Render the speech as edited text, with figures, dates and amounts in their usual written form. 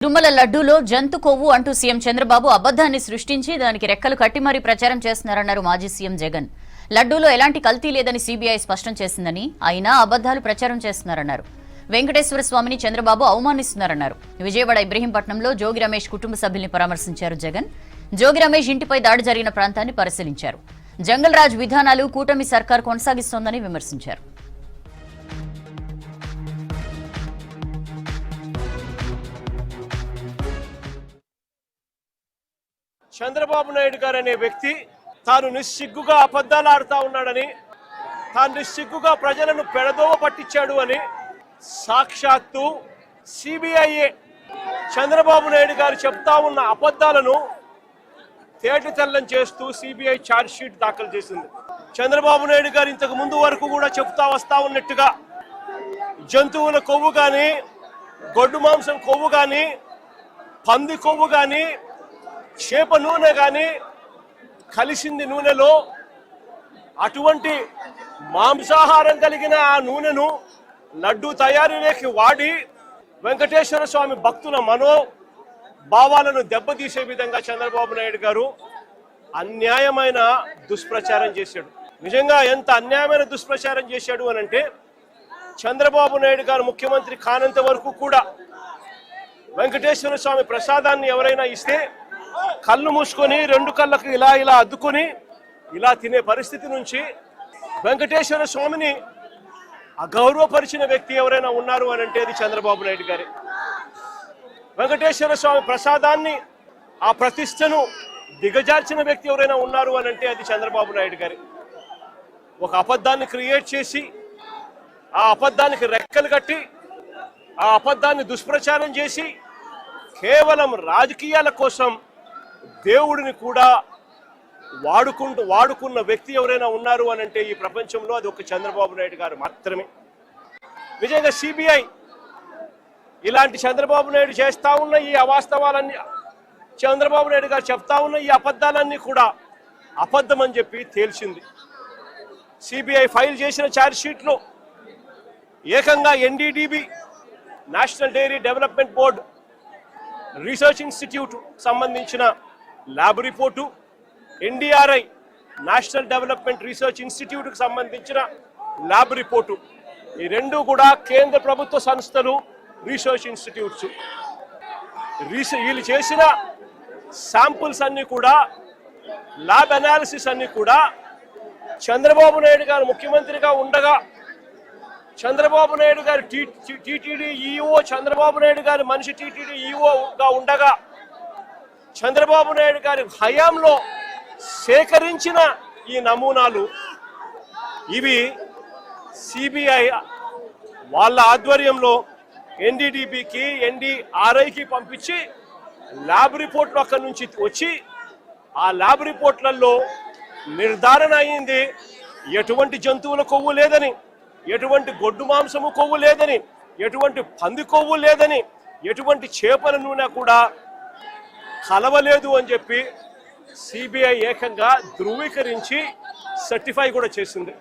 తిరుమల లడ్డూలో జంతు కొవ్వు అంటూ సీఎం చంద్రబాబు అబద్ధాన్ని సృష్టించి దానికి రెక్కలు కట్టి మరీ ప్రచారం చేస్తున్నారన్నారు మాజీ సీఎం జగన్. లడ్డూలో ఎలాంటి కల్తీ లేదని సీబీఐ స్పష్టం చేసిందని, అయినా అబద్ధాలు ప్రచారం చేస్తున్నారన్నారు. వెంకటేశ్వర స్వామిని చంద్రబాబు అవమానిస్తున్నారన్నారు. విజయవాడ ఇబ్రహీంపట్నంలో జోగి రమేష్ కుటుంబ సభ్యుల్ని పరామర్శించారు జగన్. జోగి రమేష్ ఇంటిపై దాడి జరిగిన ప్రాంతాన్ని పరిశీలించారు. జంగల్ రాజ్ విధానాలు కూటమి సర్కార్ కొనసాగిస్తోందని విమర్శించారు. చంద్రబాబు నాయుడు గారు అనే వ్యక్తి తాను నిస్సిగ్గుగా అబద్ధాలు ఆడుతా ఉన్నాడని, తాను నిస్సిగ్గుగా ప్రజలను పెడదోవ పట్టించాడు అని సాక్షాత్తు సిబిఐఏ చంద్రబాబు నాయుడు గారు చెప్తా ఉన్న అబద్ధాలను తేటతెల్లం చేస్తూ సిబిఐ ఛార్జ్ షీట్ దాఖలు చేసింది. చంద్రబాబు నాయుడు గారు ఇంతకు ముందు వరకు కూడా చెప్తా వస్తా ఉన్నట్టుగా జంతువుల కొవ్వు కానీ, గొడ్డు మాంసం కొవ్వు కానీ, పంది కొవ్వు కానీ, చేప నూనె కానీ కలిసింది నూనెలో. అటువంటి మాంసాహారం కలిగిన ఆ నూనెను లడ్డూ తయారీలోకి వాడి వెంకటేశ్వర స్వామి భక్తుల మనోభావాలను దెబ్బతీసే విధంగా చంద్రబాబు నాయుడు గారు అన్యాయమైన దుష్ప్రచారం చేశాడు. నిజంగా ఎంత అన్యాయమైన దుష్ప్రచారం చేశాడు అనంటే, చంద్రబాబు నాయుడు గారు ముఖ్యమంత్రి కానంత వరకు కూడా వెంకటేశ్వర స్వామి ప్రసాదాన్ని ఎవరైనా ఇస్తే కళ్ళు మూసుకొని రెండు కళ్ళకు ఇలా ఇలా అద్దుకొని ఇలా తినే పరిస్థితి నుంచి వెంకటేశ్వర స్వామిని అగౌరవపరిచిన వ్యక్తి ఎవరైనా ఉన్నారు అని అంటే అది చంద్రబాబు నాయుడు గారే. వెంకటేశ్వర స్వామి ప్రసాదాన్ని, ఆ ప్రతిష్టను దిగజార్చిన వ్యక్తి ఎవరైనా ఉన్నారు అని అంటే అది చంద్రబాబు నాయుడు గారే. ఒక అబద్ధాన్ని క్రియేట్ చేసి, ఆ అబద్ధానికి రెక్కలు కట్టి, ఆ అబద్ధాన్ని దుష్ప్రచారం చేసి కేవలం రాజకీయాల కోసం దేవుడిని కూడా వాడుకున్న వ్యక్తి ఎవరైనా ఉన్నారు అని అంటే ఈ ప్రపంచంలో అది ఒక చంద్రబాబు నాయుడు గారు మాత్రమే. నిజంగా సిబిఐ ఇలాంటి చంద్రబాబు నాయుడు చేస్తా ఉన్న ఈ అవాస్తవాలన్నీ, చంద్రబాబు నాయుడు గారు చెప్తా ఉన్న ఈ అబద్ధాలన్నీ కూడా అబద్ధం అని చెప్పి తేల్చింది. సిబిఐ ఫైల్ చేసిన ఛార్జ్ షీట్లో ఏకంగా NDDB, national dairy development board research institute సంబంధించిన lab report, NDRI national development research ఇన్స్టిట్యూట్కి సంబంధించిన ల్యాబ్ రిపోర్టు, ఈ రెండు కూడా కేంద్ర ప్రభుత్వ సంస్థలు, రీసెర్చ్ ఇన్స్టిట్యూట్స్. వీళ్ళు చేసిన శాంపుల్స్ అన్నీ కూడా, ల్యాబ్ అనాలిసిస్ అన్నీ కూడా చంద్రబాబు నాయుడు గారు ముఖ్యమంత్రిగా ఉండగా, చంద్రబాబు నాయుడు గారు టీటీడీ ఈఓ, చంద్రబాబు నాయుడు గారు మనిషి టీటీడీ ఈఓగా ఉండగా చంద్రబాబు నాయుడు గారి హయాంలో సేకరించిన ఈ నమూనాలు ఇవి సిబిఐ వాళ్ళ ఆధ్వర్యంలో ఎన్డీడీబీకి, ఎన్డీఆర్ఐకి పంపించి ల్యాబ్ రిపోర్ట్లు అక్కడి నుంచి వచ్చి ఆ ల్యాబ్ రిపోర్ట్లలో నిర్ధారణ అయింది ఎటువంటి జంతువుల కొవ్వు లేదని, ఎటువంటి గొడ్డు మాంసము కొవ్వు లేదని, ఎటువంటి పంది కొవ్వు లేదని, ఎటువంటి చేపల నూనె కూడా కలవలేదు అని చెప్పి సిబిఐ ఏకంగా ధృవీకరించి సర్టిఫై కూడా చేసింది.